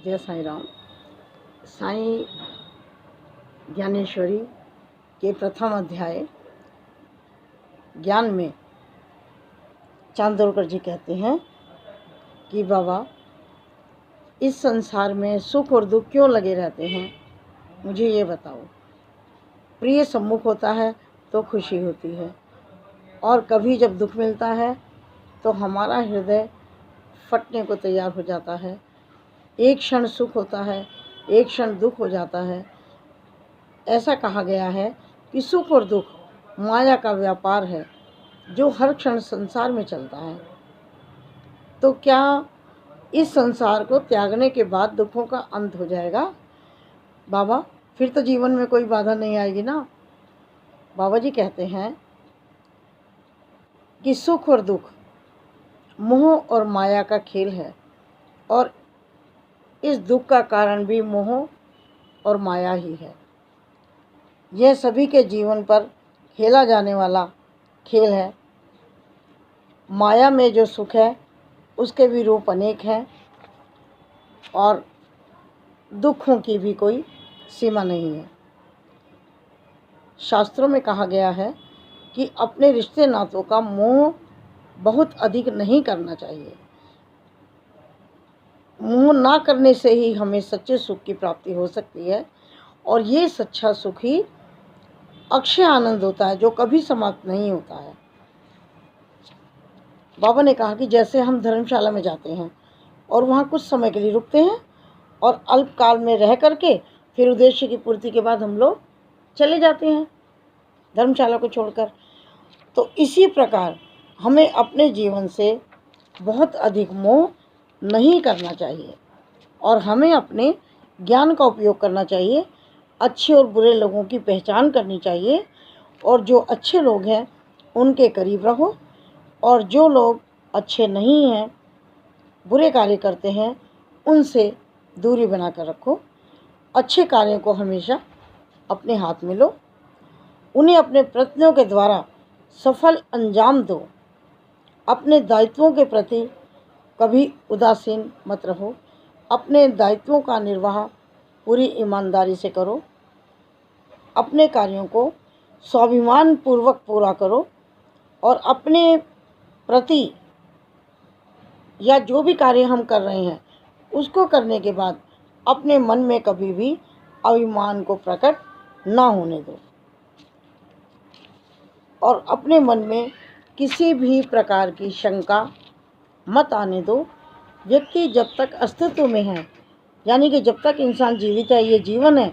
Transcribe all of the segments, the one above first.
जय साईं राम। साईं ज्ञानेश्वरी के प्रथम अध्याय ज्ञान में चांदोरकर जी कहते हैं कि बाबा, इस संसार में सुख और दुख क्यों लगे रहते हैं, मुझे ये बताओ। प्रिय सम्मुख होता है तो खुशी होती है, और कभी जब दुख मिलता है तो हमारा हृदय फटने को तैयार हो जाता है। एक क्षण सुख होता है, एक क्षण दुख हो जाता है। ऐसा कहा गया है कि सुख और दुख माया का व्यापार है जो हर क्षण संसार में चलता है। तो क्या इस संसार को त्यागने के बाद दुखों का अंत हो जाएगा? बाबा, फिर तो जीवन में कोई बाधा नहीं आएगी ना। बाबा जी कहते हैं कि सुख और दुख मोह और माया का खेल है, और इस दुख का कारण भी मोह और माया ही है। यह सभी के जीवन पर खेला जाने वाला खेल है। माया में जो सुख है उसके भी रूप अनेक हैं, और दुखों की भी कोई सीमा नहीं है। शास्त्रों में कहा गया है कि अपने रिश्ते नातों का मोह बहुत अधिक नहीं करना चाहिए। मोह ना करने से ही हमें सच्चे सुख की प्राप्ति हो सकती है, और ये सच्चा सुख ही अक्षय आनंद होता है जो कभी समाप्त नहीं होता है। बाबा ने कहा कि जैसे हम धर्मशाला में जाते हैं और वहाँ कुछ समय के लिए रुकते हैं, और अल्पकाल में रह करके फिर उद्देश्य की पूर्ति के बाद हम लोग चले जाते हैं धर्मशाला को छोड़कर। तो इसी प्रकार हमें अपने जीवन से बहुत अधिक मोह नहीं करना चाहिए, और हमें अपने ज्ञान का उपयोग करना चाहिए। अच्छे और बुरे लोगों की पहचान करनी चाहिए, और जो अच्छे लोग हैं उनके करीब रहो, और जो लोग अच्छे नहीं हैं, बुरे कार्य करते हैं, उनसे दूरी बना कर रखो। अच्छे कार्यों को हमेशा अपने हाथ में लो, उन्हें अपने प्रयत्नों के द्वारा सफल अंजाम दो। अपने दायित्वों के प्रति कभी उदासीन मत रहो। अपने दायित्वों का निर्वाह पूरी ईमानदारी से करो। अपने कार्यों को स्वाभिमान पूर्वक पूरा करो, और अपने प्रति या जो भी कार्य हम कर रहे हैं उसको करने के बाद अपने मन में कभी भी अभिमान को प्रकट ना होने दो, और अपने मन में किसी भी प्रकार की शंका मत आने दो। व्यक्ति जब तक अस्तित्व में है, यानी कि जब तक इंसान जीवित है, ये जीवन है,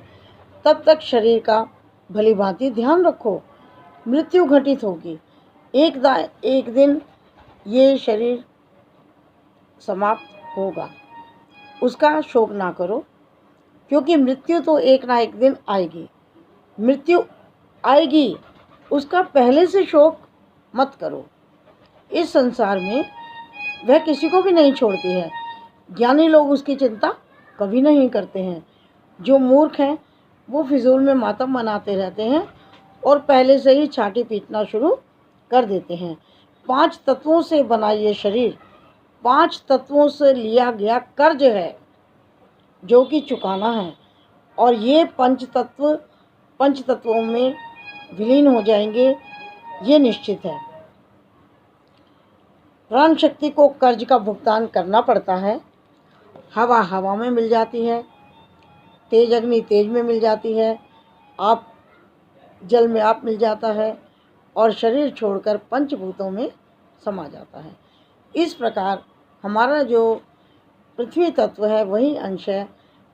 तब तक शरीर का भली भांति ध्यान रखो। मृत्यु घटित होगी, एक दिन ये शरीर समाप्त होगा, उसका शोक ना करो, क्योंकि मृत्यु तो एक ना एक दिन आएगी। मृत्यु आएगी, उसका पहले से शोक मत करो। इस संसार में वह किसी को भी नहीं छोड़ती है। ज्ञानी लोग उसकी चिंता कभी नहीं करते हैं। जो मूर्ख हैं वो फिजूल में मातम मनाते रहते हैं, और पहले से ही छाती पीटना शुरू कर देते हैं। 5 तत्वों से बना ये शरीर 5 तत्वों से लिया गया कर्ज है जो कि चुकाना है, और ये पंच तत्वों में विलीन हो जाएंगे, ये निश्चित है। प्राण शक्ति को कर्ज का भुगतान करना पड़ता है। हवा हवा में मिल जाती है, तेज अग्नि तेज में मिल जाती है, आप जल में आप मिल जाता है, और शरीर छोड़कर पंचभूतों में समा जाता है। इस प्रकार हमारा जो पृथ्वी तत्व है वही अंश है,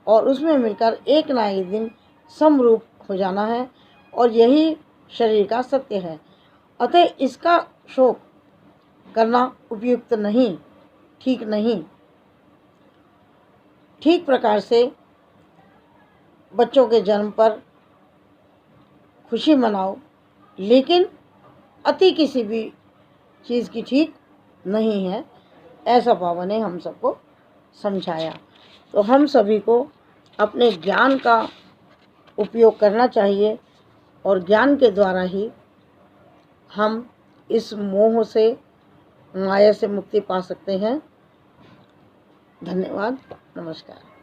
और उसमें मिलकर एक ना एक दिन समरूप हो जाना है, और यही शरीर का सत्य है। अतः इसका शोक करना उपयुक्त नहीं, ठीक नहीं। ठीक प्रकार से बच्चों के जन्म पर खुशी मनाओ, लेकिन अति किसी भी चीज़ की ठीक नहीं है, ऐसा बाबा ने हम सबको समझाया। तो हम सभी को अपने ज्ञान का उपयोग करना चाहिए, और ज्ञान के द्वारा ही हम इस मोह से, माया से मुक्ति पा सकते हैं। धन्यवाद, नमस्कार।